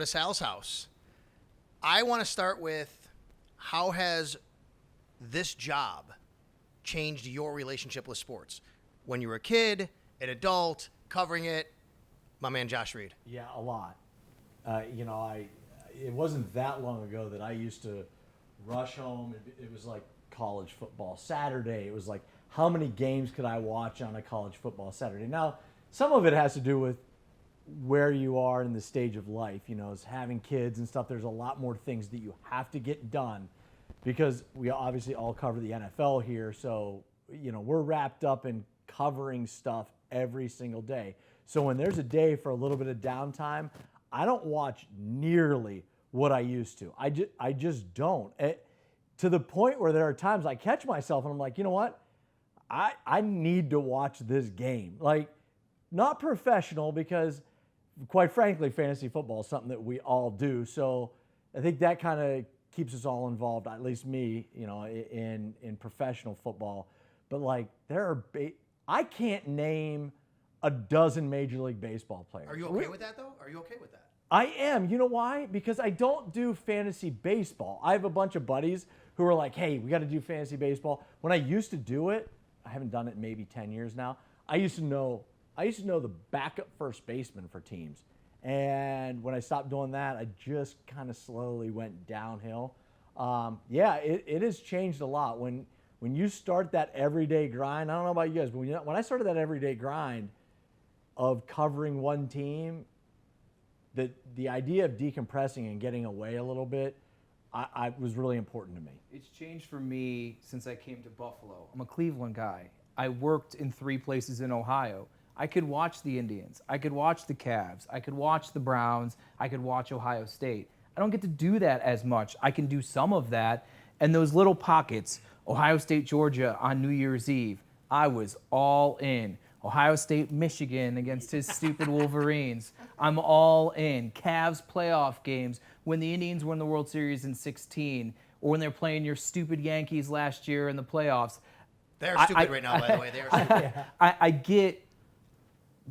Sal's house. I want to start with, how has this job changed your relationship with sports? When you were a kid, an adult, covering it, my man Josh Reed. Yeah, a lot. It wasn't that long ago that I used to rush home. It was like college football Saturday. It was like, how many games could I watch on a college football Saturday? Now, some of it has to do with where you are in the stage of life. As having kids and stuff, there's a lot more things that you have to get done, because we obviously all cover the NFL here. So, we're wrapped up in covering stuff every single day. So when there's a day for a little bit of downtime, I don't watch nearly what I used to. I just don't. To the point where there are times I catch myself and I'm like, you know what? I need to watch this game. Like, not professional, because quite frankly, fantasy football is something that we all do. So I think that kind of keeps us all involved, at least me, in professional football. But like, I can't name a dozen Major League Baseball players. Are you okay with that, though? Are you okay with that? I am. You know why? Because I don't do fantasy baseball. I have a bunch of buddies who are like, hey, we got to do fantasy baseball. When I used to do it, I haven't done it in maybe 10 years now. I used to know the backup first baseman for teams. And when I stopped doing that, I just kind of slowly went downhill. It has changed a lot. When you start that everyday grind, I don't know about you guys, but when I started that everyday grind of covering one team, the idea of decompressing and getting away a little bit, I was really important to me. It's changed for me since I came to Buffalo. I'm a Cleveland guy. I worked in 3 places in Ohio. I could watch the Indians. I could watch the Cavs. I could watch the Browns. I could watch Ohio State. I don't get to do that as much. I can do some of that. And those little pockets, Ohio State, Georgia on New Year's Eve, I was all in. Ohio State, Michigan against his stupid Wolverines, I'm all in. Cavs playoff games, when the Indians won the World Series in 2016, or when they're playing your stupid Yankees last year in the playoffs. They're stupid right now, by the way. They are stupid. I get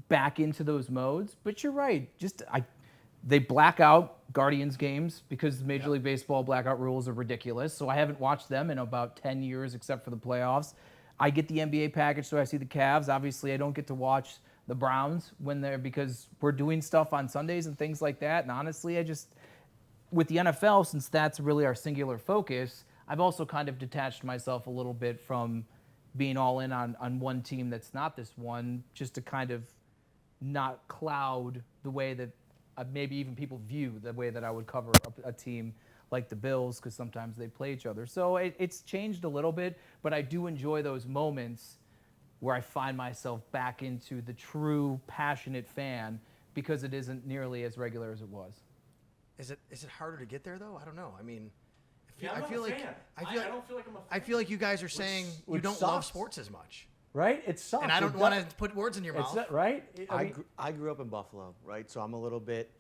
back into those modes, but you're right. They black out Guardians games because the Major League Baseball blackout rules are ridiculous. So I haven't watched them in about 10 years except for the playoffs. I get the NBA package, so I see the Cavs. Obviously, I don't get to watch the Browns because we're doing stuff on Sundays and things like that. And honestly, with the NFL, since that's really our singular focus, I've also kind of detached myself a little bit from being all in on one team that's not this one, just to kind of not cloud the way that maybe even people view the way that I would cover a team like the Bills, because sometimes they play each other. So it's changed a little bit, but I do enjoy those moments where I find myself back into the true passionate fan, because it isn't nearly as regular as it was. Is it harder to get there, though? I don't know. I mean, I don't feel like I'm a fan. I feel like you guys are saying you don't love sports as much. Right? It sucks. And I don't want to put words in your mouth. Right? I grew up in Buffalo, right? So I'm a little bit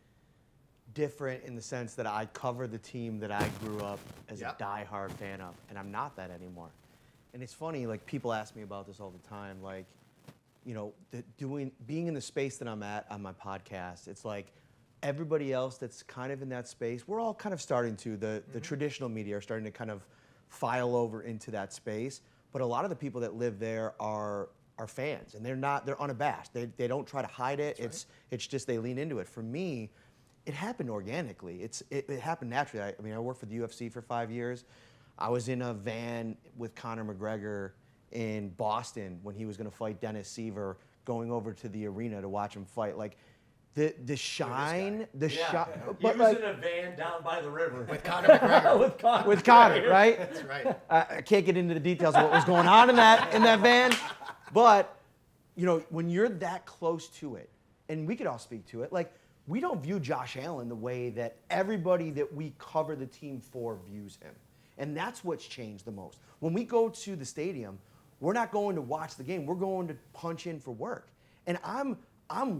different in the sense that I cover the team that I grew up as a diehard fan of, and I'm not that anymore. And it's funny, like, people ask me about this all the time, like, being in the space that I'm at on my podcast. It's like everybody else that's kind of in that space, we're all kind of starting to, the traditional media are starting to kind of file over into that space. But a lot of the people that live there are fans, and they're unabashed. They don't try to hide it. It's just they lean into it. For me, it happened organically. It happened naturally. I worked for the UFC for 5 years. I was in a van with Conor McGregor in Boston when he was going to fight Dennis Seaver, going over to the arena to watch him fight. Like, the shine, shine. But he was in a van down by the river with Conor McGregor. with Conor, right? That's right. I can't get into the details of what was going on in that van, but when you're that close to it, and we could all speak to it, like, we don't view Josh Allen the way that everybody that we cover the team for views him. And that's what's changed the most. When we go to the stadium, we're not going to watch the game. We're going to punch in for work. And I'm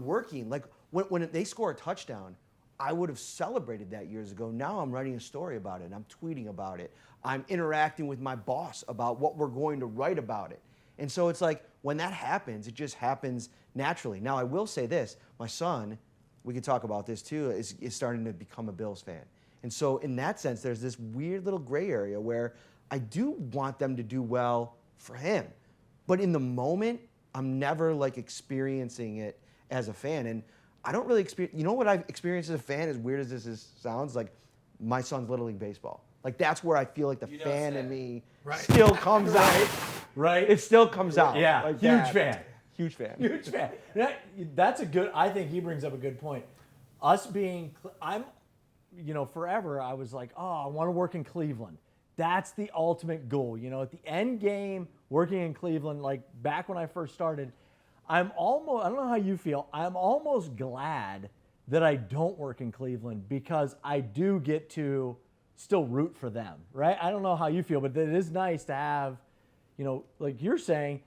working. Like, when they score a touchdown, I would have celebrated that years ago. Now I'm writing a story about it, and I'm tweeting about it. I'm interacting with my boss about what we're going to write about it. And so it's like, when that happens, it just happens naturally. Now, I will say this. My son, we could talk about this too, is starting to become a Bills fan. And so in that sense, there's this weird little gray area where I do want them to do well for him. But in the moment, I'm never like experiencing it as a fan. And I don't really experience, you know what I've experienced as a fan, as weird as sounds, like my son's Little League Baseball. Like that's where I feel like the fan in me still comes out. Right? It still comes out. Yeah, like huge that. fan. Huge fan. Huge fan. That's a good, I think he brings up a good point. Us being, forever I was like, oh, I want to work in Cleveland. That's the ultimate goal. At the end game, working in Cleveland, like back when I first started, I don't know how you feel, I'm almost glad that I don't work in Cleveland because I do get to still root for them, right? I don't know how you feel, but it is nice to have, like you're saying,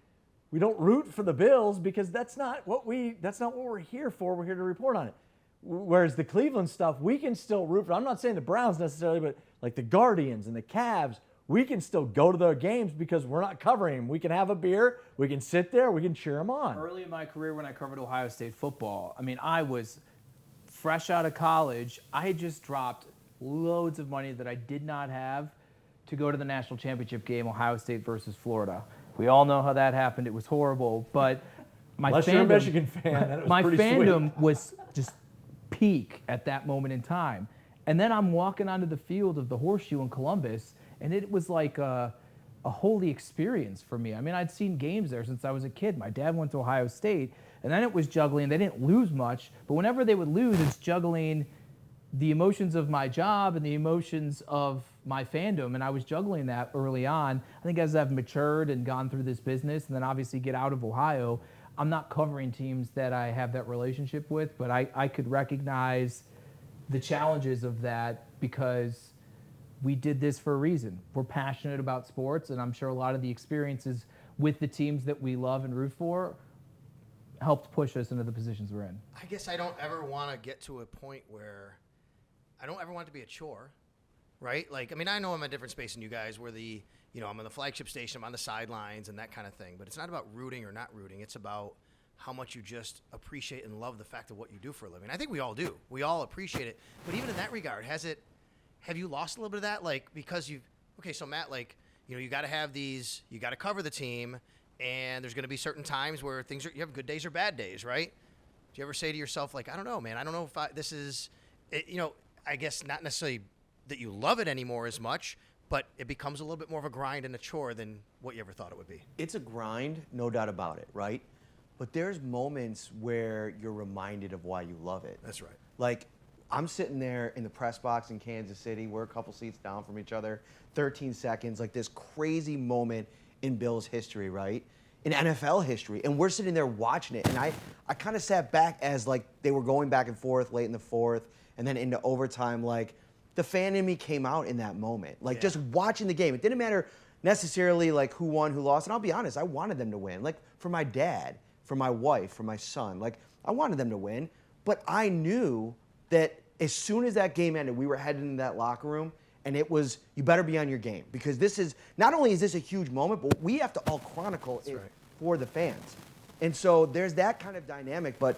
we don't root for the Bills because that's not what we're here for. We're here to report on it. Whereas the Cleveland stuff, we can still root for. I'm not saying the Browns necessarily, but like the Guardians and the Cavs, we can still go to their games because we're not covering them. We can have a beer, we can sit there, we can cheer them on. Early in my career when I covered Ohio State football, I was fresh out of college. I had just dropped loads of money that I did not have to go to the national championship game, Ohio State versus Florida. We all know how that happened. It was horrible, but Unless you're a Michigan fan, then it was my pretty fandom sweet. was just peak at that moment in time. And then I'm walking onto the field of the Horseshoe in Columbus, and it was like a holy experience for me. I'd seen games there since I was a kid. My dad went to Ohio State, and then it was juggling. They didn't lose much, but whenever they would lose, it's juggling the emotions of my job and the emotions of my fandom, and I was juggling that early on. I think as I've matured and gone through this business, and then obviously get out of Ohio, I'm not covering teams that I have that relationship with, but I could recognize the challenges of that because we did this for a reason. We're passionate about sports, and I'm sure a lot of the experiences with the teams that we love and root for helped push us into the positions we're in. I guess I don't ever want to get to a point where I don't ever want it to be a chore, right? Like, I know I'm in a different space than you guys where I'm on the flagship station, I'm on the sidelines and that kind of thing, but it's not about rooting or not rooting. It's about how much you just appreciate and love the fact of what you do for a living. I think we all do. We all appreciate it. But even in that regard, have you lost a little bit of that? Like, because so Matt, like, you got to have these, you got to cover the team, and there's going to be certain times where you have good days or bad days, right? Do you ever say to yourself, like, I don't know, man, I don't know if this is, I guess not necessarily that you love it anymore as much, but it becomes a little bit more of a grind and a chore than what you ever thought it would be. It's a grind, no doubt about it, right? But there's moments where you're reminded of why you love it. That's right. Like, I'm sitting there in the press box in Kansas City. We're a couple seats down from each other, 13 seconds, like this crazy moment in Bills history, right? In NFL history. And we're sitting there watching it. And I kind of sat back as like they were going back and forth late in the fourth and then into overtime. Like, the fan in me came out in that moment. Like, just watching the game. It didn't matter necessarily like who won, who lost. And I'll be honest, I wanted them to win. Like, for my dad, for my wife, for my son. Like, I wanted them to win. But I knew that as soon as that game ended, we were heading into that locker room, and it was, you better be on your game. Because this is, not only is this a huge moment, but we have to all chronicle it for the fans. And so there's that kind of dynamic, but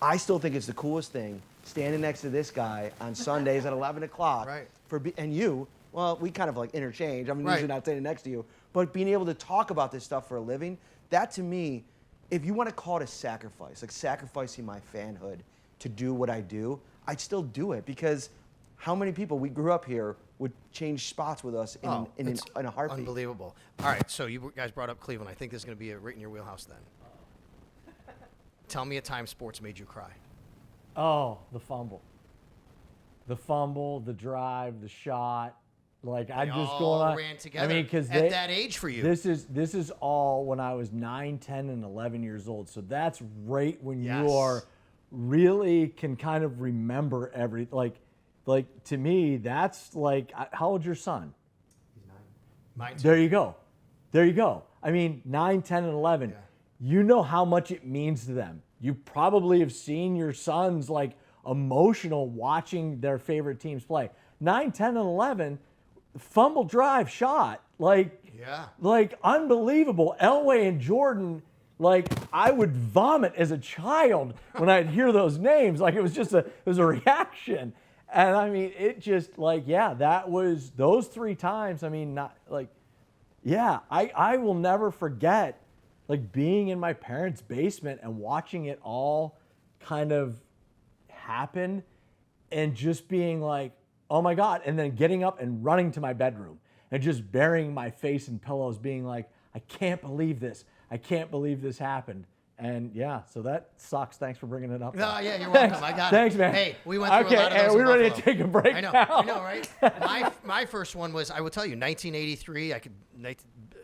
I still think it's the coolest thing, standing next to this guy on Sundays at 11 o'clock. Right. And you, well, we kind of like interchange. I'm usually not standing next to you. But being able to talk about this stuff for a living, that to me, if you want to call it a sacrifice, like sacrificing my fanhood to do what I do, I'd still do it because how many people, we grew up here, would change spots with us in a heartbeat. Unbelievable. All right, so you guys brought up Cleveland. I think this is going to be right in your wheelhouse then. Tell me a time sports made you cry. Oh, the fumble. The fumble, the drive, the shot. Like, I'm just going on. Ran together because at that age for you. This is all when I was 9, 10, and 11 years old. So that's right when you are really can kind of remember everything. Like to me, that's like, how old's your son? He's 9. Mine too. There you go. 9, 10, and 11. Yeah. You know how much it means to them. You probably have seen your sons like emotional watching their favorite teams play. 9, 10, and 11, fumble drive shot. Like unbelievable. Elway and Jordan Like, I would vomit as a child when I'd hear those names. Like, it was a reaction. And I mean, it just like, yeah, that was those 3 times. I mean, not like, yeah, I will never forget like being in my parents' basement and watching it all kind of happen and just being like, oh my God. And then getting up and running to my bedroom and just burying my face in pillows, being like, I can't believe this. I can't believe this happened. And yeah, so that sucks. Thanks for bringing it up. No, yeah, you're welcome. I got it. Thanks, man. Hey, we went through a lot of those. Okay, we're ready Buffalo. to take a break I know, now. right? My first one was, I will tell you, 1983.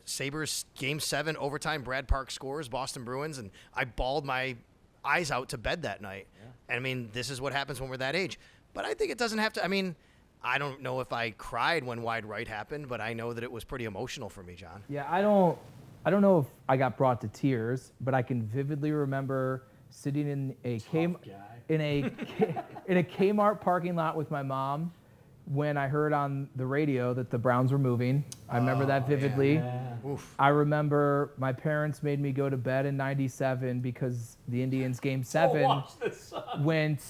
Sabres Game 7 overtime. Brad Park scores, Boston Bruins, and I bawled my eyes out to bed that night. Yeah. And I mean, this is what happens when we're that age. But I think it doesn't have to. I mean, I don't know if I cried when Wide Right happened, but I know that it was pretty emotional for me, John. Yeah, I don't know if I got brought to tears, but I can vividly remember sitting in a Kmart parking lot with my mom when I heard on the radio that the Browns were moving. I remember that vividly. Yeah. I remember my parents made me go to bed in '97 because the Indians Game 7 went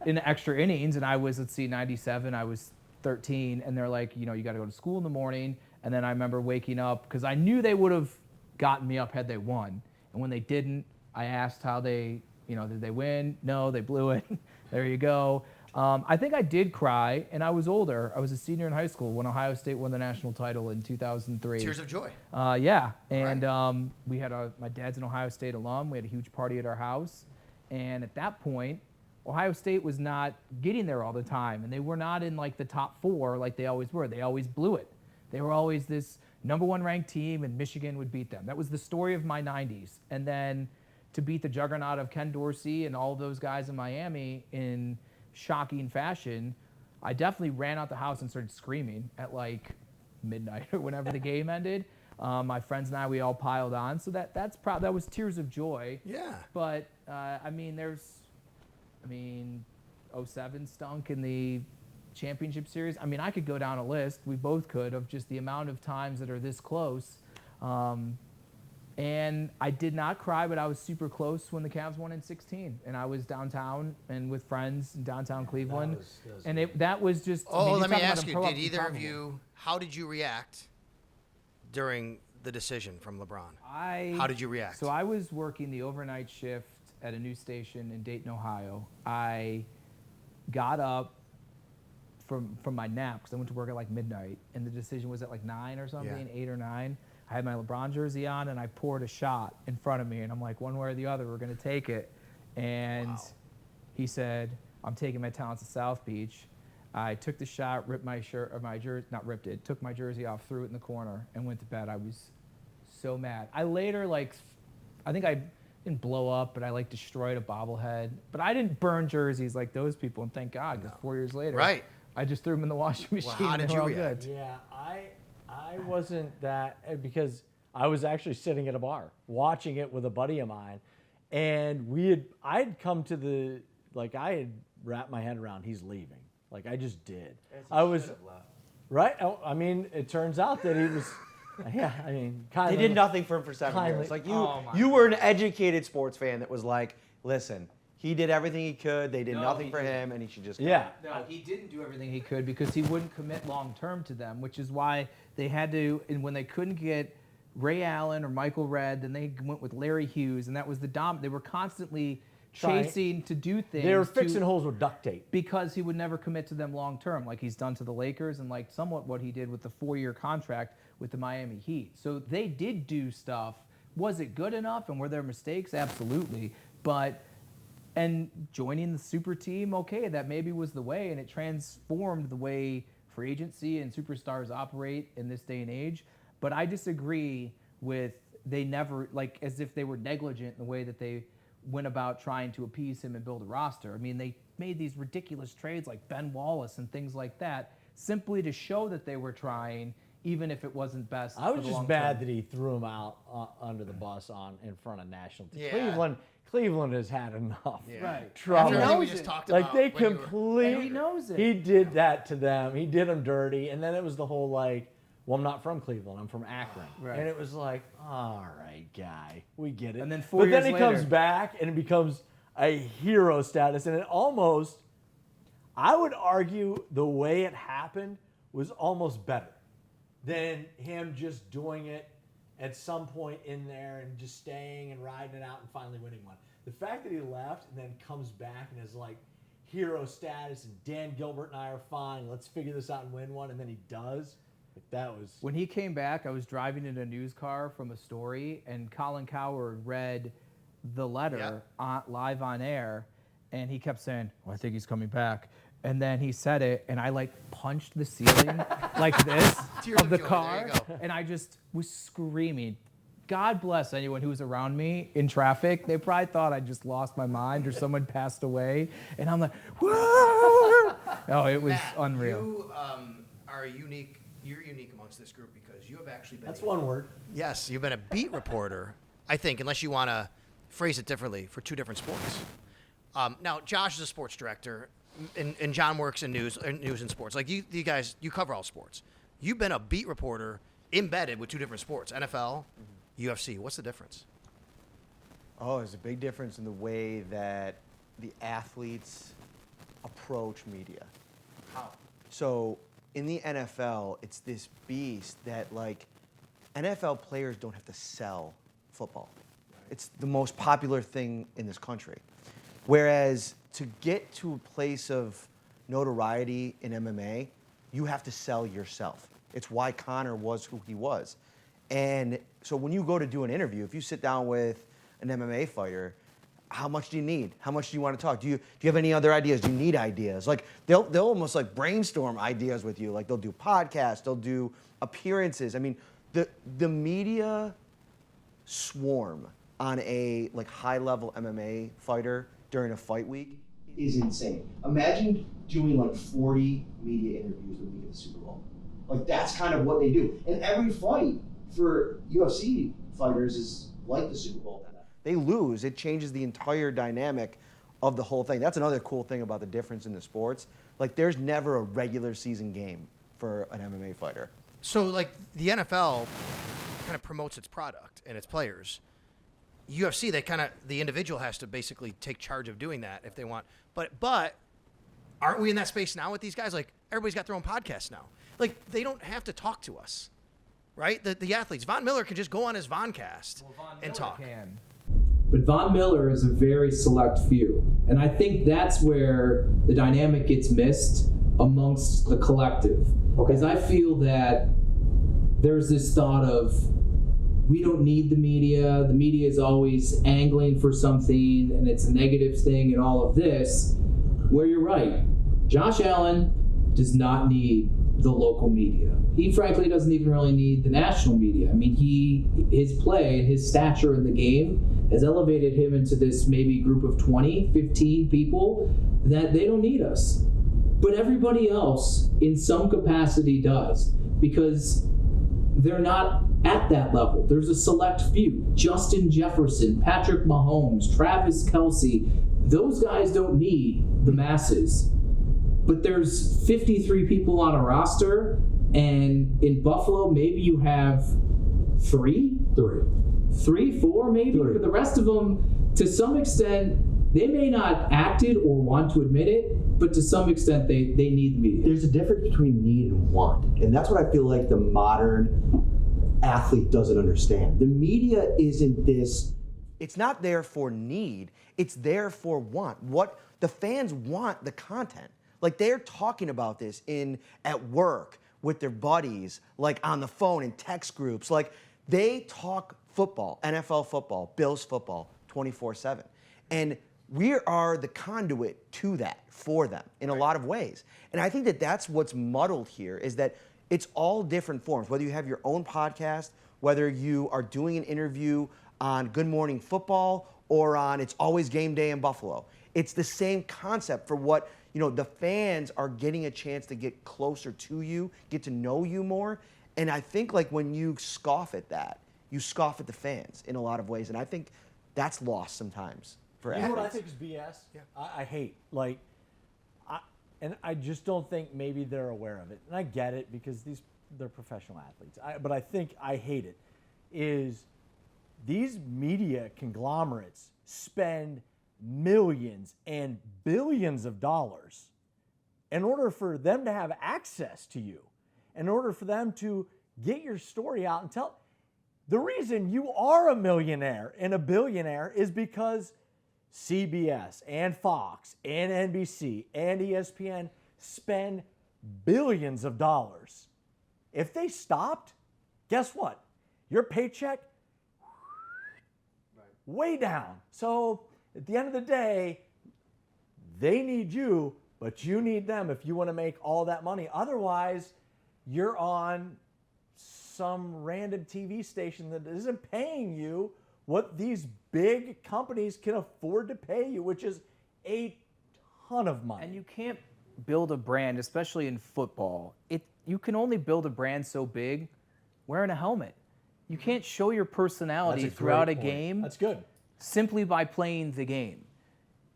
in extra innings, and I was, 97, I was 13, and they're like, you got to go to school in the morning. And then I remember waking up because I knew they would have gotten me up had they won. And when they didn't, I asked how they, did they win? No, they blew it. There you go. I think I did cry, and I was older. I was a senior in high school when Ohio State won the national title in 2003. Tears of joy. Yeah, and we had my dad's an Ohio State alum. We had a huge party at our house, and at that point, Ohio State was not getting there all the time, and they were not in like the top 4 like they always were. They always blew it. They were always this number 1 ranked team, and Michigan would beat them. That was the story of my 90s. And then to beat the juggernaut of Ken Dorsey and all those guys in Miami in shocking fashion, I definitely ran out the house and started screaming at like midnight or whenever the game ended. My friends and I, we all piled on. So that was tears of joy. Yeah. But, 07 stunk in the championship series. I mean, I could go down a list. We both could, of just the amount of times that are this close. And I did not cry, but I was super close when the Cavs won in 16. And I was downtown and with friends in downtown Cleveland. That was just. Let me ask you, did either of you, how did you react during the decision from LeBron? How did you react? So I was working the overnight shift at a news station in Dayton, Ohio. I got up from my nap because I went to work at like midnight, and the decision was at like 9 or something, 8 or 9. I had my LeBron jersey on, and I poured a shot in front of me, and I'm like, one way or the other, we're going to take it. And he said, I'm taking my talents to South Beach. I took the shot, ripped my shirt, or my jersey, not ripped it, took my jersey off, threw it in the corner, and went to bed. I was so mad. I later, I think I didn't blow up, but I destroyed a bobblehead. But I didn't burn jerseys like those people, and thank God, because 4 years later, I just threw them in the washing machine. Well, how did you react? Yeah, I wasn't that, because I was actually sitting at a bar watching it with a buddy of mine, and I'd come to I had wrapped my head around he's leaving. Like, I just did. I was right. I mean, it turns out that he was. Yeah, I mean, they did nothing for him for 7 years. Like you were an educated sports fan that was like, listen, he did everything he could. They did nothing for him, and he should just go. Yeah. No, he didn't do everything he could because he wouldn't commit long term to them, which is why they had to. And when they couldn't get Ray Allen or Michael Redd, then they went with Larry Hughes, and that was the They were constantly chasing to do things. They were fixing holes with duct tape because he would never commit to them long term, like he's done to the Lakers, and like somewhat what he did with the 4-year contract with the Miami Heat. So they did do stuff. Was it good enough, and were there mistakes? Absolutely. And joining the super team, okay, that maybe was the way, and it transformed the way free agency and superstars operate in this day and age. But I disagree with they never, as if they were negligent in the way that they went about trying to appease him and build a roster. I mean, they made these ridiculous trades like Ben Wallace and things like that simply to show that they were trying, even if it wasn't best. I was just mad that he threw him out under the bus in front of national team. Yeah. Cleveland has had enough Right. trouble. Everything we just talked about. They And he knows it. He did that to them. He did them dirty, and then it was the whole well, I'm not from Cleveland. I'm from Akron. Right. And it was like, all right, guy, we get it. And then 4 but years then he later- comes back and it becomes a hero status. And it almost, I would argue the way it happened was almost better than him just doing it at some point in there and just staying and riding it out and finally winning one. The fact that he left and then comes back and is like hero status and Dan Gilbert and I are fine, let's figure this out and win one, and then he does. Like that was When he came back, I was driving in a news car from a story, and Colin Cowherd read the letter live on air, and he kept saying, well, I think he's coming back. And then he said it, and I like punched the ceiling like this Tears of the of joy, car, there you go. and I just was screaming. God bless anyone who was around me in traffic. They probably thought I just lost my mind or someone passed away, and I'm like, whoa! Oh, it was Matt, unreal. You are unique. You're unique amongst this group because you have actually been. that's one word. Yes, you've been a beat reporter, I think, unless you want to phrase it differently, for two different sports. Now, Josh is a sports director, and John works in news and sports. Like you guys, you cover all sports. You've been a beat reporter embedded with two different sports, NFL, UFC. What's the difference? Oh, there's a big difference in the way that the athletes approach media. How? So in the NFL, it's this beast that, like, NFL players don't have to sell football. It's the most popular thing in this country. Whereas to get to a place of notoriety in MMA, you have to sell yourself. It's why Conor was who he was. And so when you go to do an interview, if you sit down with an MMA fighter, how much do you need? How much do you want to talk? Do you have any other ideas? Do you need ideas? Like they'll almost like brainstorm ideas with you. Like they'll do podcasts, they'll do appearances. I mean, the media swarm on a like high level MMA fighter during a fight week is insane. Imagine doing like 40 media interviews the week of the Super Bowl. Like that's kind of what they do. And every fight for UFC fighters is like the Super Bowl. They lose, it changes the entire dynamic of the whole thing. That's another cool thing about the difference in the sports. Like there's never a regular season game for an MMA fighter. So, like, the NFL kind of promotes its product and its players. UFC, the individual has to basically take charge of doing that if they want. But aren't we in that space now with these guys? Like, everybody's got their own podcast now. Like, they don't have to talk to us, right? The athletes. Von Miller can just go on his Voncast and talk. But Von Miller is a very select few. And I think that's where the dynamic gets missed amongst the collective. Because I feel that there's this thought of, we don't need the media is always angling for something, and it's a negative thing and all of this, where you're right. Josh Allen does not need the local media. He frankly doesn't even really need the national media. I mean, his play and his stature in the game has elevated him into this maybe group of 20, 15 people that they don't need us. But everybody else in some capacity does, because they're not at that level. There's a select few. Justin Jefferson, Patrick Mahomes, Travis Kelce, those guys don't need the masses. But there's 53 people on a roster, and in Buffalo, maybe you have three, four, maybe. Three. But the rest of them, to some extent, they may not act it or want to admit it, but to some extent, they need the media. There's a difference between need and want. And that's what I feel like the modern athlete doesn't understand. The media isn't this. It's not there for need, it's there for want. What the fans want, the content. Like they're talking about this at work with their buddies, like on the phone in text groups. Like they talk football, NFL football, Bills football, 24/7. And we are the conduit to that for them in a lot of ways. And I think that that's what's muddled here, is that it's all different forms. Whether you have your own podcast, whether you are doing an interview on Good Morning Football or on It's Always Game Day in Buffalo. It's the same concept for what, the fans are getting a chance to get closer to you, get to know you more. And I think like when you scoff at that, you scoff at the fans in a lot of ways. And I think that's lost sometimes for You know athletes. what I think is BS? Yeah. I hate. And I just don't think maybe they're aware of it. And I get it, because these they're professional athletes. But I think I hate it, is these media conglomerates spend millions and billions of dollars in order for them to have access to you, in order for them to get your story out and tell. The reason you are a millionaire and a billionaire is because CBS and Fox and NBC and ESPN spend billions of dollars. If they stopped, guess what? Your paycheck, way down. So at the end of the day, they need you, but you need them if you want to make all that money. Otherwise, you're on some random TV station that isn't paying you what these big companies can afford to pay you, which is a ton of money. And you can't build a brand, especially in football. You can only build a brand so big wearing a helmet. You can't show your personality throughout a game. That's good. Simply by playing the game.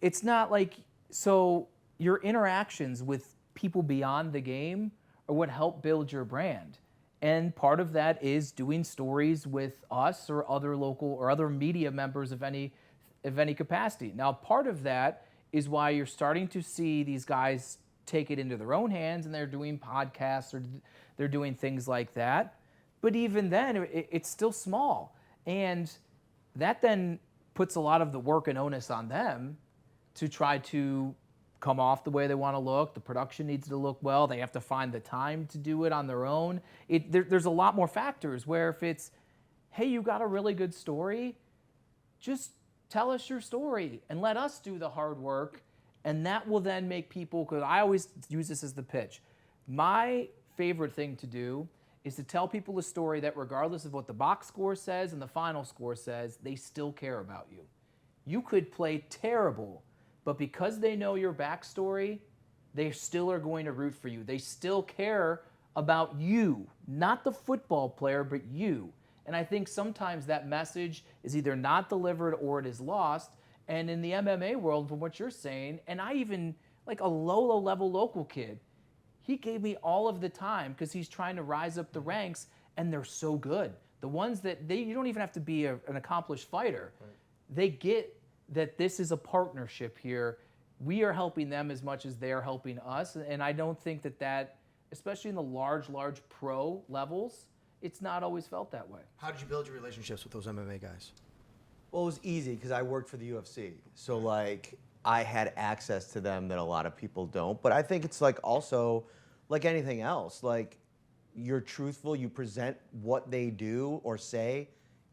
It's not like, so your interactions with people beyond the game are what help build your brand. And part of that is doing stories with us or other local or other media members of any capacity. Now, part of that is why you're starting to see these guys take it into their own hands and they're doing podcasts or they're doing things like that. But even then, it's still small. And that then puts a lot of the work and onus on them to try to come off the way they want to look. The production needs to look well. They have to find the time to do it on their own. There's a lot more factors where if it's, hey, you got a really good story, just tell us your story and let us do the hard work. And that will then make people, because I always use this as the pitch. My favorite thing to do is to tell people a story that regardless of what the box score says and the final score says, they still care about you. You could play terrible, but because they know your backstory, they still are going to root for you. They still care about you, not the football player, but you. And I think sometimes that message is either not delivered or it is lost. And in the MMA world, from what you're saying, and I even, like a low level local kid, he gave me all of the time because he's trying to rise up the ranks, and they're so good. The ones that you don't even have to be an accomplished fighter. Right. They get that this is a partnership here. We are helping them as much as they're helping us. And I don't think that, especially in the large pro levels, it's not always felt that way. How did you build your relationships with those MMA guys? Well, it was easy because I worked for the UFC. So, like, I had access to them that a lot of people don't. But I think it's, like, also, like anything else, like, you're truthful, you present what they do or say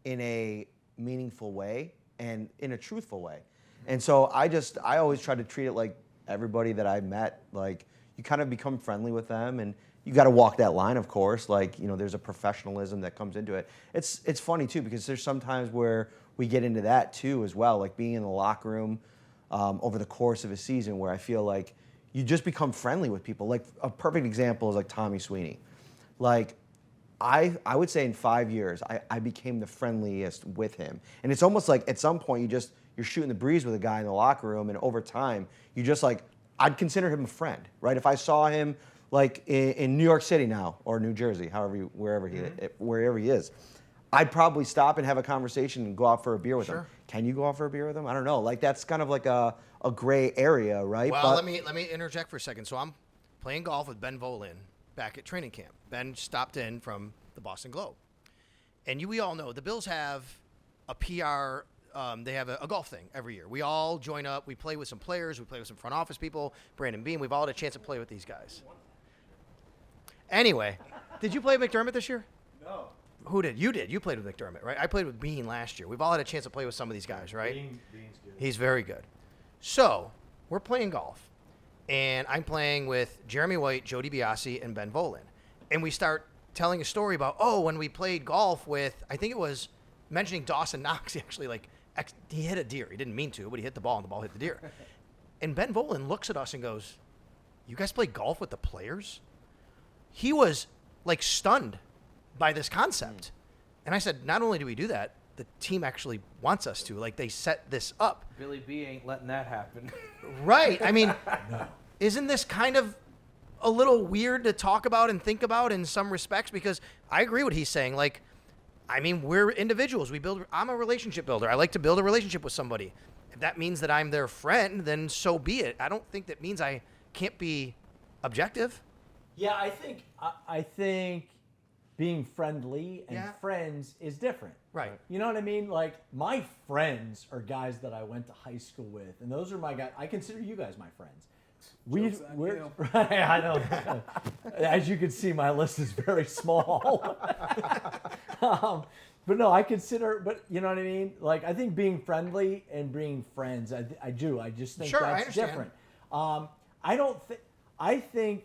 in a meaningful way and in a truthful way. And so I always try to treat it like everybody that I met, like, you kind of become friendly with them, and you got to walk that line, of course. Like, you know, there's a professionalism that comes into it. It's funny, too, because there's some times where we get into that, too, as well, like being in the locker room over the course of a season where I feel like you just become friendly with people. Like, a perfect example is like Tommy Sweeney. Like, I would say in 5 years, I became the friendliest with him. And it's almost like at some point you're shooting the breeze with a guy in the locker room, and over time, you just like, I'd consider him a friend, right? If I saw him like in New York City now, or New Jersey, wherever he is, I'd probably stop and have a conversation and go out for a beer with him. Can you go out for a beer with him? I don't know. Like, that's kind of like a gray area, right? Well, let me interject for a second. So I'm playing golf with Ben Volin back at training camp. Ben stopped in from the Boston Globe. And we all know the Bills have a PR, they have a golf thing every year. We all join up. We play with some players. We play with some front office people. Brandon Beam. We've all had a chance to play with these guys. Anyway, did you play McDermott this year? No. Who did? You did. You played with McDermott, right? I played with Bean last year. We've all had a chance to play with some of these guys, right? Bean's good. He's very good. So we're playing golf, and I'm playing with Jeremy White, Joe DiBiase, and Ben Volin. And we start telling a story about, when we played golf with, I think it was mentioning Dawson Knox, actually, like, he hit a deer. He didn't mean to, but he hit the ball, and the ball hit the deer. And Ben Volin looks at us and goes, "You guys play golf with the players?" He was, like, stunned by this concept. And I said, not only do we do that, the team actually wants us to. Like, they set this up. Billy B ain't letting that happen. Right. I mean, isn't this kind of a little weird to talk about and think about in some respects, because I agree what he's saying. Like, I mean, we're individuals. I'm a relationship builder. I like to build a relationship with somebody. If that means that I'm their friend, then so be it. I don't think that means I can't be objective. Yeah, I think being friendly and friends is different. Right. You know what I mean? Like, my friends are guys that I went to high school with, and those are my guys. I consider you guys my friends. We're right, I know. As you can see, my list is very small. But no, but you know what I mean? Like, I think being friendly and being friends, I do. I just think that's different. I think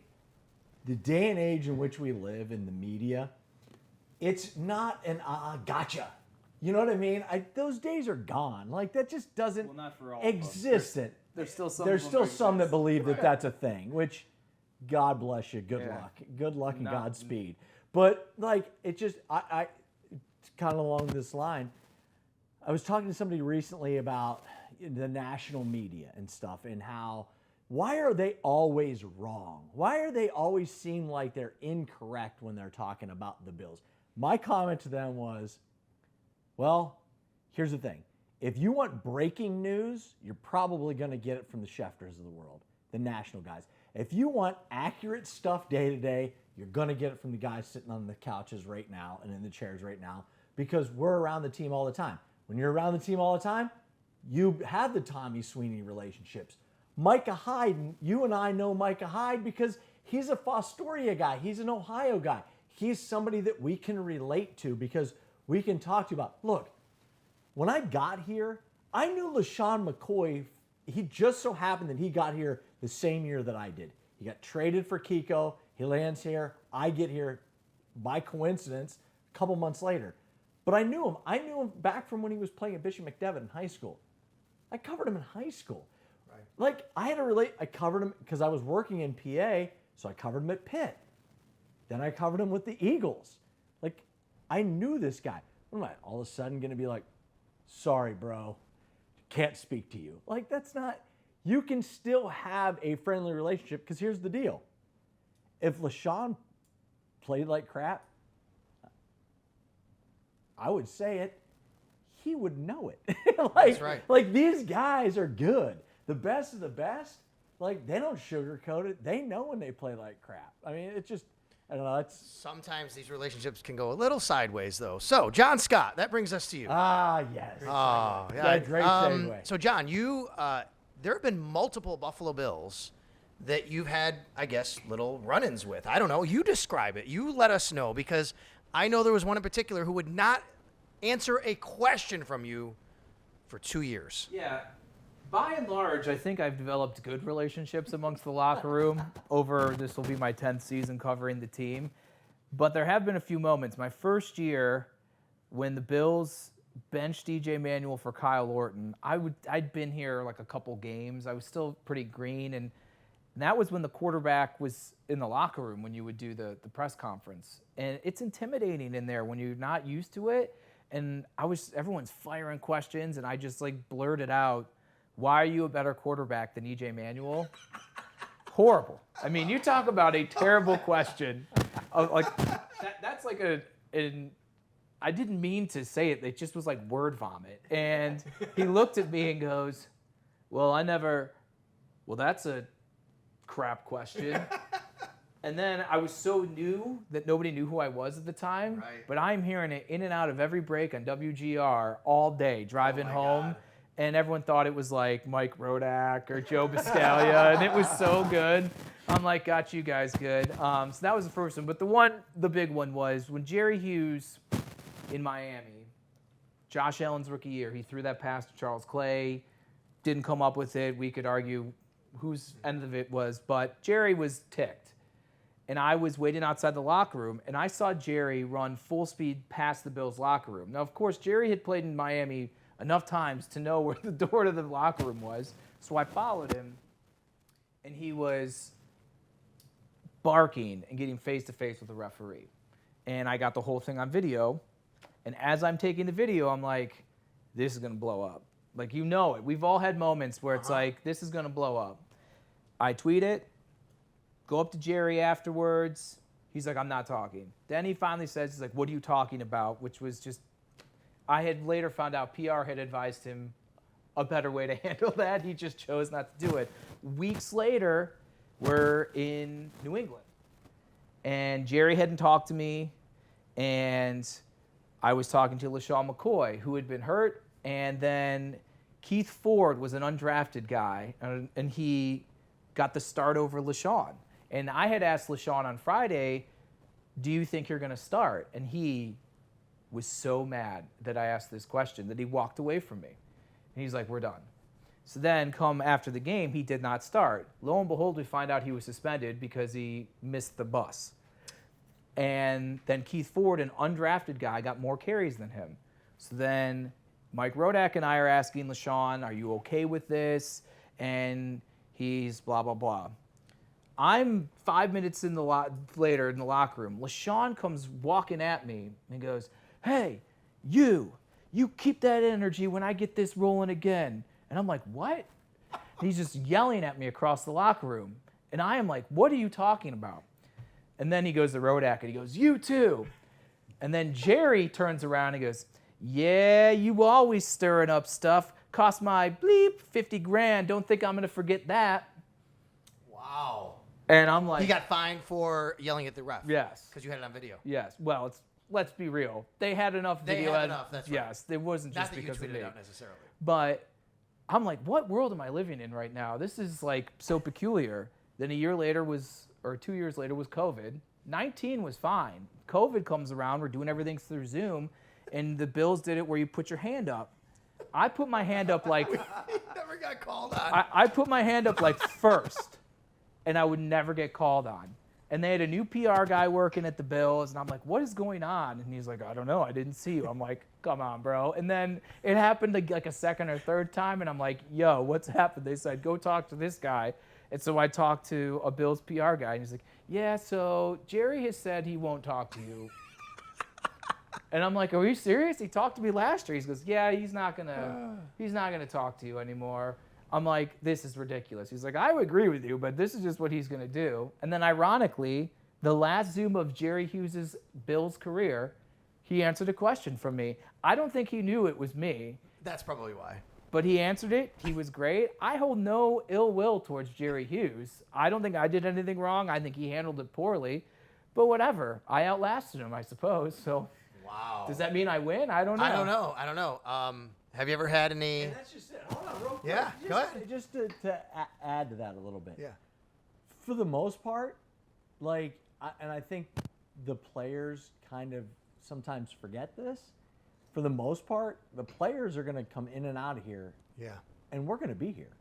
the day and age in which we live in the media, it's not an gotcha. You know what I mean? Those days are gone. Like, that just doesn't exist. There's still some that believe that that's a thing, which, God bless you. Good luck and Godspeed. But like, it just, it's kind of along this line. I was talking to somebody recently about the national media and stuff, and how, why are they always wrong? Why are they always seem like they're incorrect when they're talking about the Bills? My comment to them was, well, here's the thing. If you want breaking news, you're probably going to get it from the Schefters of the world, the national guys. If you want accurate stuff day to day, you're going to get it from the guys sitting on the couches right now and in the chairs right now, because we're around the team all the time. When you're around the team all the time, you have the Tommy Sweeney relationships. Micah Hyde, you and I know Micah Hyde because he's a Fostoria guy. He's an Ohio guy. He's somebody that we can relate to because we can talk to about, look, when I got here, I knew LaShawn McCoy. He just so happened that he got here the same year that I did. He got traded for Kiko. He lands here. I get here by coincidence a couple months later. But I knew him. I knew him back from when he was playing at Bishop McDevitt in high school. I covered him in high school. Right. Like, I covered him because I was working in PA, so I covered him at Pitt. Then I covered him with the Eagles. Like, I knew this guy. What am I all of a sudden going to be like, sorry, bro, can't speak to you? Like, that's not, you can still have a friendly relationship, because here's the deal. If LaShawn played like crap, I would say it, he would know it. That's right. Like, these guys are good. The best of the best, like, they don't sugarcoat it. They know when they play like crap. I mean, it's just, I don't know. Sometimes these relationships can go a little sideways, though. So, Jon Scott, that brings us to you. Ah, yes. Oh, yeah. Great segue. So, John, there have been multiple Buffalo Bills that you've had, I guess, little run-ins with. I don't know. You describe it. You let us know, because I know there was one in particular who would not answer a question from you for 2 years. Yeah. By and large, I think I've developed good relationships amongst the locker room over, this will be my 10th season covering the team. But there have been a few moments. My first year, when the Bills benched DJ Manuel for Kyle Orton, I'd been here like a couple games. I was still pretty green, and that was when the quarterback was in the locker room when you would do the press conference. And it's intimidating in there when you're not used to it. And everyone's firing questions, and I just like blurted out, why are you a better quarterback than EJ Manuel? Horrible. I mean, you talk about a terrible question. That's like I didn't mean to say it. It just was like word vomit. And he looked at me and goes, well, that's a crap question. And then I was so new that nobody knew who I was at the time. Right. But I'm hearing it in and out of every break on WGR all day, driving home. God. And everyone thought it was like Mike Rodak or Joe Biscaglia, and it was so good. I'm like, got you guys good. So that was the first one. But the big one was when Jerry Hughes in Miami, Josh Allen's rookie year, he threw that pass to Charles Clay, didn't come up with it. We could argue whose end of it was, but Jerry was ticked. And I was waiting outside the locker room, and I saw Jerry run full speed past the Bills' locker room. Now, of course, Jerry had played in Miami enough times to know where the door to the locker room was. So I followed him, and he was barking and getting face-to-face with the referee. And I got the whole thing on video. And as I'm taking the video, I'm like, this is going to blow up. Like, you know it. We've all had moments where it's like, this is going to blow up. I tweet it. Go up to Jerry afterwards. He's like, I'm not talking. Then he finally says, he's like, what are you talking about? Which was just, I had later found out PR had advised him a better way to handle that. He just chose not to do it. Weeks later, we're in New England. And Jerry hadn't talked to me. And I was talking to LaShawn McCoy, who had been hurt. And then Keith Ford was an undrafted guy. And he got the start over LaShawn. And I had asked LaShawn on Friday, do you think you're going to start? And he was so mad that I asked this question that he walked away from me. And he's like, we're done. So then come after the game, he did not start. Lo and behold, we find out he was suspended because he missed the bus. And then Keith Ford, an undrafted guy, got more carries than him. So then Mike Rodak and I are asking LaShawn, are you okay with this? And he's blah, blah, blah. I'm 5 minutes later in the locker room. LaShawn comes walking at me and goes, hey, you keep that energy when I get this rolling again. And I'm like, what? And he's just yelling at me across the locker room. And I am like, what are you talking about? And then he goes to Rodak and he goes, you too. And then Jerry turns around and goes, yeah, you always stirring up stuff. Cost my bleep 50 grand. Don't think I'm going to forget that. Wow. And I'm like, He got fined for yelling at the ref. yes. Because you had it on video. Yes. Well, let's be real. They had enough They video. had enough, that's right. Yes. It wasn't Not just that you because of tweeted me. it out necessarily. But I'm like, what world am I living in right now? This is like so peculiar. Then a year later 2 years later was COVID. 19 was fine. COVID comes around. We're doing everything through Zoom. And the Bills did it where you put your hand up. I put my hand up like, He never got called on. I put my hand up like first. And I would never get called on. And they had a new PR guy working at the Bills, and I'm like, what is going on? And he's like, I don't know, I didn't see you. I'm like, come on, bro. And then it happened like a second or third time, and I'm like, yo, what's happened? They said, go talk to this guy. And so I talked to a Bills PR guy, and he's like, yeah, so Jerry has said he won't talk to you. And I'm like, are you serious? He talked to me last year. He goes, yeah, he's not gonna talk to you anymore. I'm like, this is ridiculous. He's like, I would agree with you, but this is just what he's going to do. And then ironically, the last Zoom of Jerry Hughes' Bills career, he answered a question from me. I don't think he knew it was me, That's probably why. but he answered it. He was great. I hold no ill will towards Jerry Hughes. I don't think I did anything wrong. I think he handled it poorly, but whatever. I outlasted him, I suppose. So Wow. does that mean I win? I don't know. I don't know. Have you ever had any? And that's just it. Hold on, real quick. Yeah, go ahead. Just to add to that a little bit. Yeah. For the most part, and I think the players kind of sometimes forget this. For the most part, the players are going to come in and out of here, Yeah. and we're going to be here.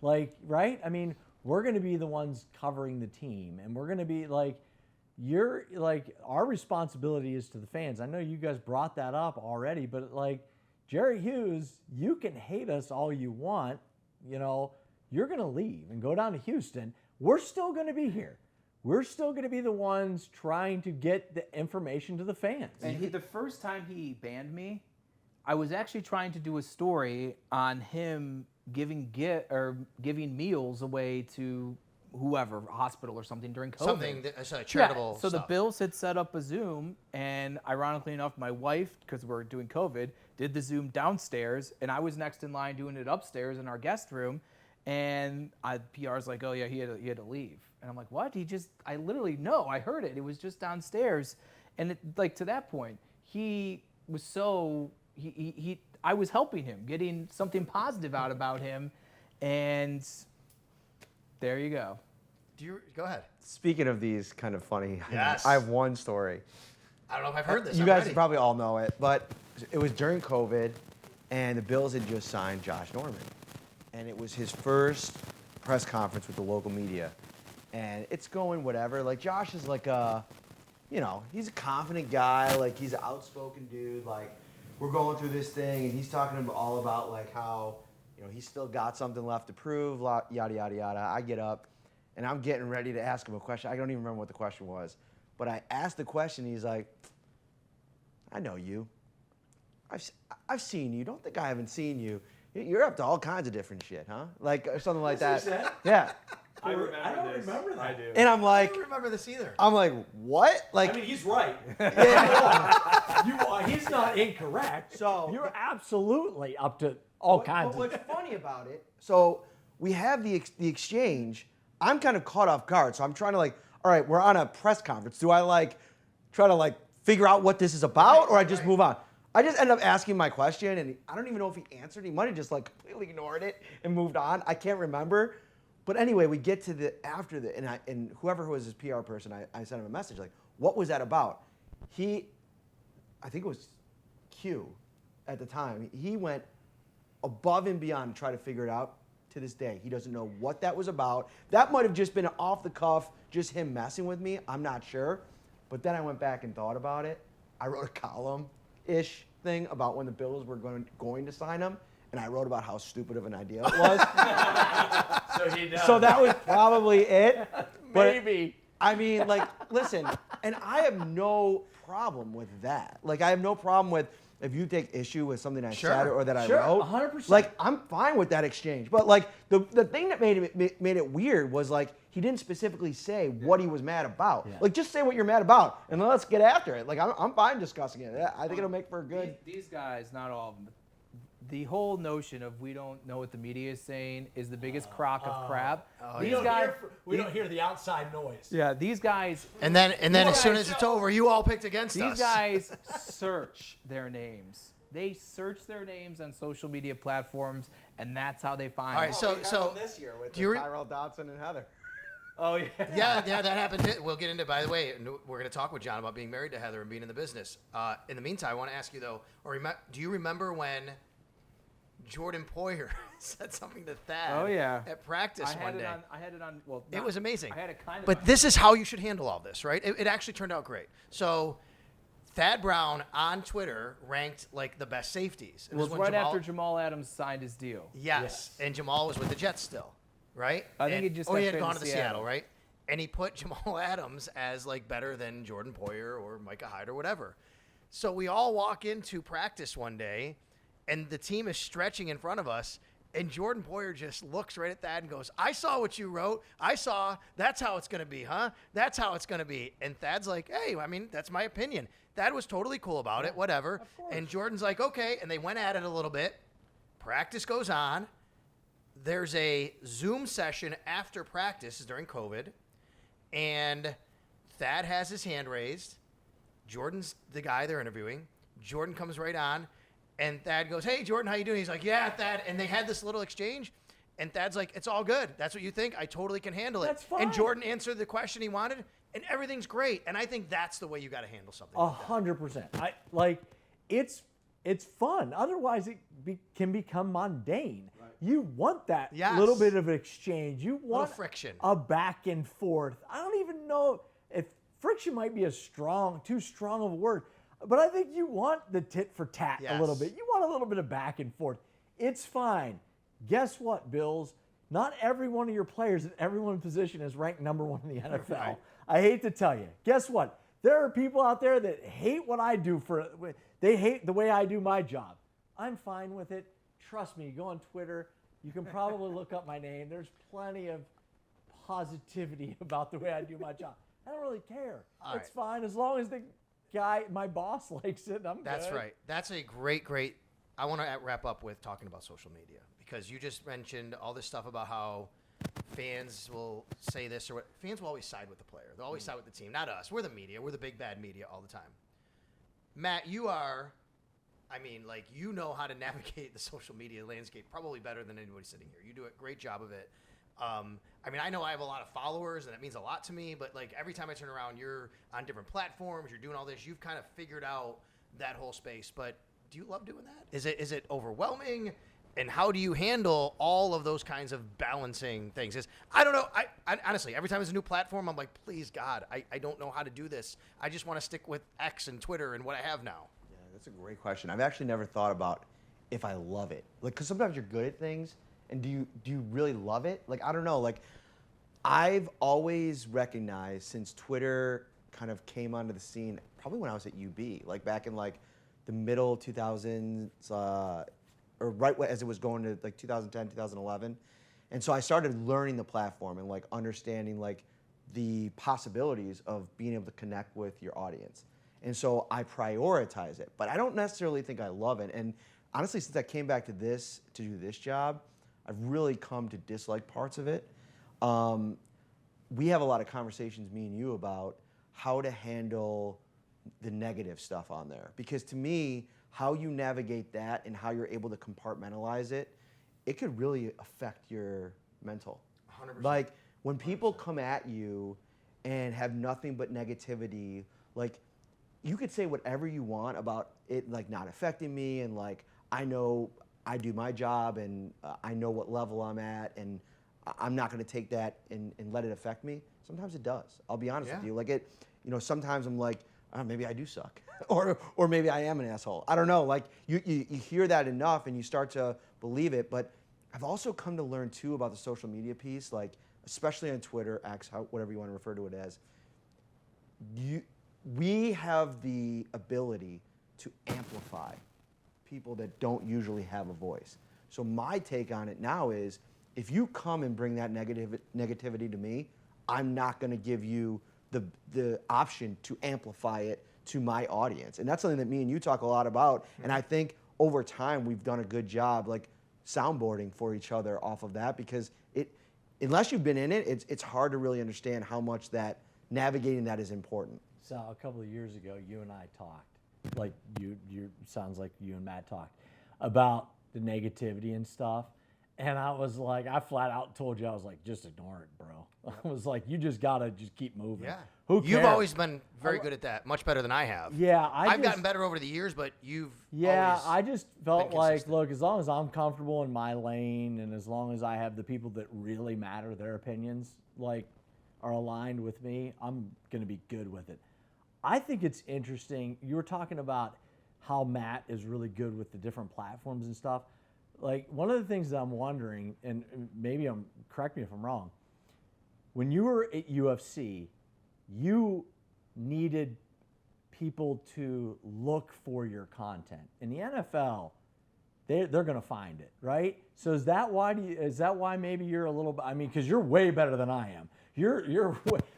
Like, right? I mean, we're going to be the ones covering the team, and we're going to be our responsibility is to the fans. I know you guys brought that up already, but Jerry Hughes, you can hate us all you want. You're going to leave and go down to Houston. We're still going to be here. We're still going to be the ones trying to get the information to the fans. And the first time he banned me, I was actually trying to do a story on him giving meals away to whoever, hospital or something during COVID. Something charitable. Yeah, so the stuff. Bills had set up a Zoom, and ironically enough, my wife, because we're doing COVID, did the Zoom downstairs, and I was next in line doing it upstairs in our guest room, and PR's like, oh yeah, he had to leave. And I'm like, what? I literally, no, I heard it. It was just downstairs. And to that point, he was so, I was helping him, getting something positive out about him, and there you go. Go ahead. Speaking of these kind of funny, Yes. I have one story. I don't know if I've heard this. You I'm guys ready. probably all know it, but it was during COVID, and the Bills had just signed Josh Norman. And it was his first press conference with the local media. And it's going whatever. Josh is he's a confident guy. He's an outspoken dude. We're going through this thing, and he's talking all about, how, he's still got something left to prove, yada, yada, yada. I get up, and I'm getting ready to ask him a question. I don't even remember what the question was. But I asked the question, and he's like, I know you. I've seen you. Don't think I haven't seen you. You're up to all kinds of different shit, huh? Or something like that. Yeah. I don't remember that. I do. And I'm I like, don't remember this either. I'm like, what? Like, I mean, he's right. He's not incorrect. So- you're absolutely up to all kinds But of. what's funny about it? So we have the exchange. I'm kind of caught off guard, so I'm trying to like, all right, we're on a press conference. Do I like try to like figure out what this is about, or I just move on? I just end up asking my question, and I don't even know if he answered. He might have just like completely ignored it and moved on. I can't remember. But anyway, we get to the after the and whoever was his PR person, I sent him a message like, what was that about? I think it was Q at the time. He went above and beyond to try to figure it out. To this day, he doesn't know what that was about. That might have just been off the cuff, just him messing with me. I'm not sure. But then I went back and thought about it. I wrote a column-ish thing about when the Bills were going to sign him, and I wrote about how stupid of an idea it was. So that was probably it. But, Maybe. I mean, like, listen, and I have no problem with that. Like, I have no problem with if you take issue with something I said or that I wrote. 100%. Like, I'm fine with that exchange. But, like, the thing that made it weird was, like, he didn't specifically say what he was mad about. Yeah. Like, just say what you're mad about, and let's get after it. Like, I'm fine discussing it. I think it'll make for a good... These guys, not all of them, the whole notion of we don't know what the media is saying is the biggest crock of crap. These guys, we don't hear the outside noise. yeah, these guys, And then as soon as it's over, you all picked against us. these guys search their names. They search their names on social media platforms, and that's how they find. All right, them. so this year with do you re- Tyrell Dodson and Heather. Oh yeah. yeah, that happened. We'll get into. By the way, we're going to talk with John about being married to Heather and being in the business. In the meantime, I want to ask you though, do you remember when Jordan Poyer said something to Thad? Oh, yeah. At practice one day. I had it on. Well, It was amazing. I had it kind of. But this is how you should handle all this, right? It actually turned out great. So, Thad Brown on Twitter ranked like the best safeties. It was when right after Jamal Adams signed his deal. Yes, and Jamal was with the Jets still, right? I think And- he just he got had traded gone to to Seattle. Seattle, right? And he put Jamal Adams as like better than Jordan Poyer or Micah Hyde or whatever. So we all walk into practice one day, and the team is stretching in front of us. And Jordan Poyer just looks right at Thad and goes, I saw what you wrote. I saw. That's how it's going to be, huh? That's how it's going to be. And Thad's like, hey, I mean, that's my opinion. Thad was totally cool about it, whatever. And Jordan's like, okay. And they went at it a little bit. Practice goes on. There's a Zoom session after practice, this is during COVID. And Thad has his hand raised. Jordan's the guy they're interviewing. Jordan comes right on. And Thad goes, hey, Jordan, how you doing? He's like, yeah, Thad. And they had this little exchange. And Thad's like, it's all good. That's what you think. I totally can handle it. That's fine. And Jordan answered the question he wanted, and everything's great. And I think that's the way you got to handle something like that. 100%. I like it's fun. Otherwise, it can become mundane. Right. You want that Yes. little bit of exchange. You want friction. a back and forth. I don't even know if friction might be too strong of a word, but I think you want the tit for tat a little Yes. bit. You want a little bit of back and forth. It's fine. Guess what, Bills? Not every one of your players at every one position is ranked number one in the NFL. Right. I hate to tell you. Guess what? There are people out there that hate what I do they hate the way I do my job. I'm fine with it. Trust me, go on Twitter. You can probably look up my name. There's plenty of positivity about the way I do my job. I don't really care. All It's right. fine as long as the guy, my boss, likes it. I'm That's good. right. That's a great. I want to wrap up with talking about social media because you just mentioned all this stuff about how fans will say this or what. Fans will always side with the player. They'll always side with the team, not us. We're the media. We're the big bad media all the time. Matt, you are, I mean, like you know how to navigate the social media landscape probably better than anybody sitting here. You do a great job of it. I mean, I know I have a lot of followers, and it means a lot to me. But like every time I turn around, you're on different platforms. You're doing all this. You've kind of figured out that whole space. But do you love doing that? Is it overwhelming? And how do you handle all of those kinds of balancing things? I don't know. I honestly, every time there's a new platform, I'm like, please God, I don't know how to do this. I just want to stick with X and Twitter and what I have now. Yeah, that's a great question. I've actually never thought about if I love it. Like, because sometimes you're good at things, and do you really love it? Like, I don't know. Like, I've always recognized since Twitter kind of came onto the scene, probably when I was at UB, like back in like the middle 2000s, or right as it was going to like 2010, 2011, And so I started learning the platform and like understanding like the possibilities of being able to connect with your audience. And so I prioritize it, but I don't necessarily think I love it. And honestly, since I came back to do this job, I've really come to dislike parts of it. We have a lot of conversations, me and you, about how to handle the negative stuff on there. Because to me, how you navigate that and how you're able to compartmentalize it, it could really affect your mental. 100%. Like when people come at you and have nothing but negativity, like you could say whatever you want about it, like not affecting me, and like I know I do my job and I know what level I'm at, and I'm not going to take that and let it affect me. Sometimes it does. I'll be honest with you. Like it, you know, sometimes I'm like, oh, maybe I do suck, or maybe I am an asshole. I don't know. Like you hear that enough and you start to believe it. But I've also come to learn too about the social media piece, like especially on Twitter, X, whatever you want to refer to it as. We have the ability to amplify people that don't usually have a voice. So my take on it now is, if you come and bring that negativity to me, I'm not going to give you the option to amplify it to my audience. And that's something that me and you talk a lot about. And I think over time we've done a good job like soundboarding for each other off of that, because unless you've been in it, it's hard to really understand how much that navigating that is important. So a couple of years ago, you and I talked, like you sounds like you and Matt talked about the negativity and stuff. And I was like, I flat out told you, I was like, just ignore it, bro. I was like, you just gotta just keep moving. Yeah. Who cares? You've always been very good at that, much better than I have. Yeah, I've gotten better over the years, but you've Yeah, always I just felt been like, consistent. look, as long as I'm comfortable in my lane, and as long as I have the people that really matter, their opinions, like, are aligned with me, I'm gonna be good with it. I think it's interesting. You were talking about how Matt is really good with the different platforms and stuff. Like, one of the things that I'm wondering, and maybe correct me if I'm wrong, when you were at UFC, you needed people to look for your content. In the NFL, they're going to find it, right? So is that why maybe you're a little? I mean, because you're way better than I am.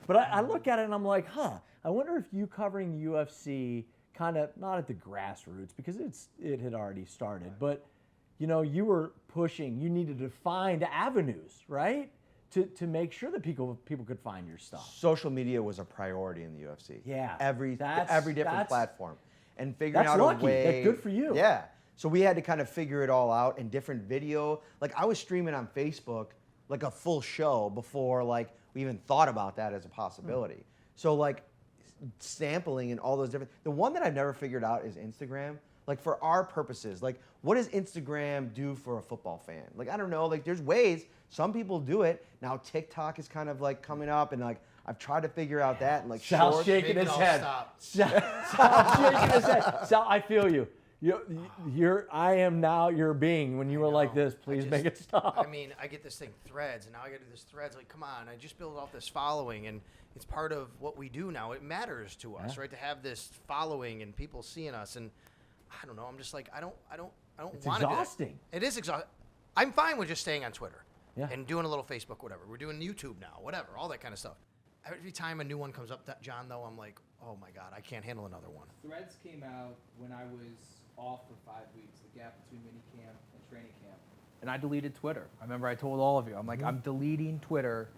But I look at it and I'm like, I wonder if you covering UFC, kind of not at the grassroots because it had already started, but you know, you were pushing. You needed to find avenues, right, to make sure that people could find your stuff. Social media was a priority in the UFC. Yeah, every different platform, and figuring that's out lucky. a way. That's good for you. Yeah. So we had to kind of figure it all out in different video. Like I was streaming on Facebook like a full show before like we even thought about that as a possibility. So like sampling and all those different. The one that I've never figured out is Instagram. Like for our purposes, like what does Instagram do for a football fan? Like I don't know. Like there's ways. Some people do it. Now TikTok is kind of like coming up, and like I've tried to figure out that and like Sal's shorts. shaking his Maybe head. I'll Sal's shaking his head. Sal, I feel you. I am now your being. When you were like this, please make it stop. I mean, I get this thing Threads, and now I got to do this Threads. Like, come on, I just built off this following, and it's part of what we do now. It matters to us, right, to have this following and people seeing us. And I don't know. I'm just like, I don't It's want to do exhausting. it. It is exhausting. I'm fine with just staying on Twitter and doing a little Facebook, whatever. We're doing YouTube now, whatever, all that kind of stuff. Every time a new one comes up, John, though, I'm like, oh my God, I can't handle another one. Threads came out when I was off for 5 weeks, the gap between minicamp and training camp. And I deleted Twitter. I remember I told all of you, I'm like, I'm deleting Twitter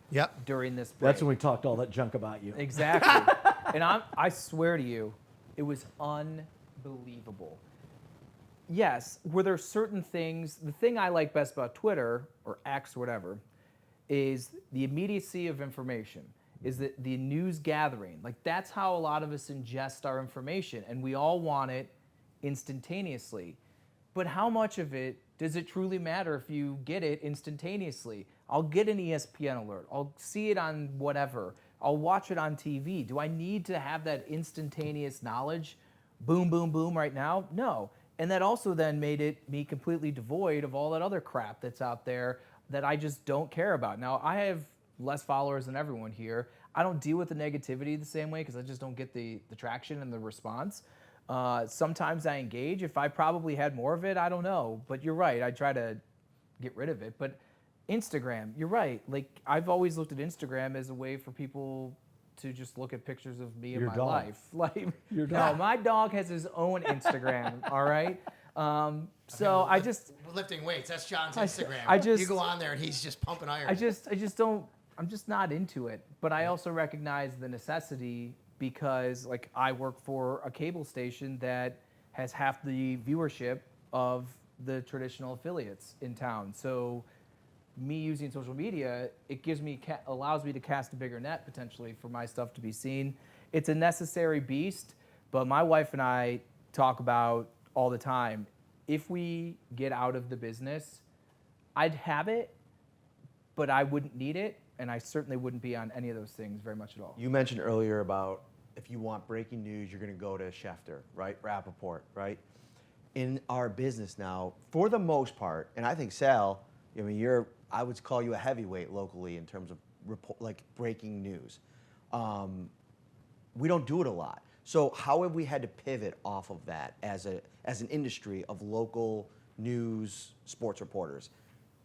during this break. That's when we talked all that junk about you. Exactly. And I swear to you, it was unbelievable. Yes, were there certain things, the thing I like best about Twitter, or X or whatever, is the immediacy of information, is that the news gathering. Like that's how a lot of us ingest our information, and we all want it instantaneously. But how much of it does it truly matter if you get it instantaneously? I'll get an ESPN alert. I'll see it on whatever. I'll watch it on TV. Do I need to have that instantaneous knowledge? Boom, boom, boom right now? No. And that also then made me completely devoid of all that other crap that's out there that I just don't care about. Now, I have less followers than everyone here. I don't deal with the negativity the same way because I just don't get the traction and the response. Sometimes I engage. If I probably had more of it, I don't know. But you're right. I try to get rid of it. But Instagram, you're right. Like, I've always looked at Instagram as a way for people to just look at pictures of me and Your my dog. life. Like, Your no, dog. my dog has his own Instagram. All right. So I just, lifting weights. That's John's Instagram. I just- you go on there and he's just pumping iron. I just don't. I'm just not into it. But I also recognize the necessity because, like, I work for a cable station that has half the viewership of the traditional affiliates in town. So, me using social media, it gives me allows me to cast a bigger net potentially for my stuff to be seen. It's a necessary beast, but my wife and I talk about all the time. If we get out of the business, I'd have it, but I wouldn't need it, and I certainly wouldn't be on any of those things very much at all. You mentioned earlier about if you want breaking news, you're going to go to Schefter, right? Rappaport, right? In our business now, for the most part, and I think Sal, I mean, I would call you a heavyweight locally in terms of breaking news. We don't do it a lot. So how have we had to pivot off of that as an industry of local news sports reporters?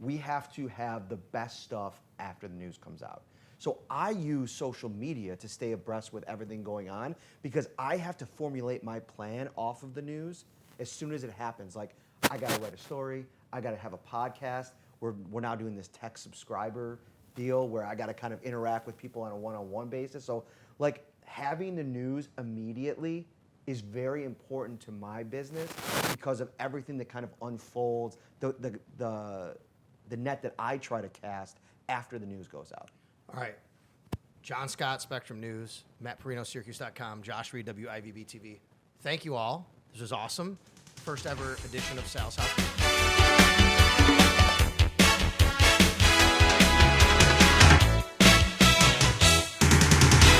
We have to have the best stuff after the news comes out. So I use social media to stay abreast with everything going on because I have to formulate my plan off of the news as soon as it happens. Like, I got to write a story. I got to have a podcast. We're now doing this tech subscriber deal where I got to kind of interact with people on a one-on-one basis. So, like, having the news immediately is very important to my business because of everything that kind of unfolds, the net that I try to cast after the news goes out. All right. Jon Scott, Spectrum News, Matt Parrino, Syracuse.com, Josh Reed, WIVB TV. Thank you all. This was awesome. First ever edition of Sal's House.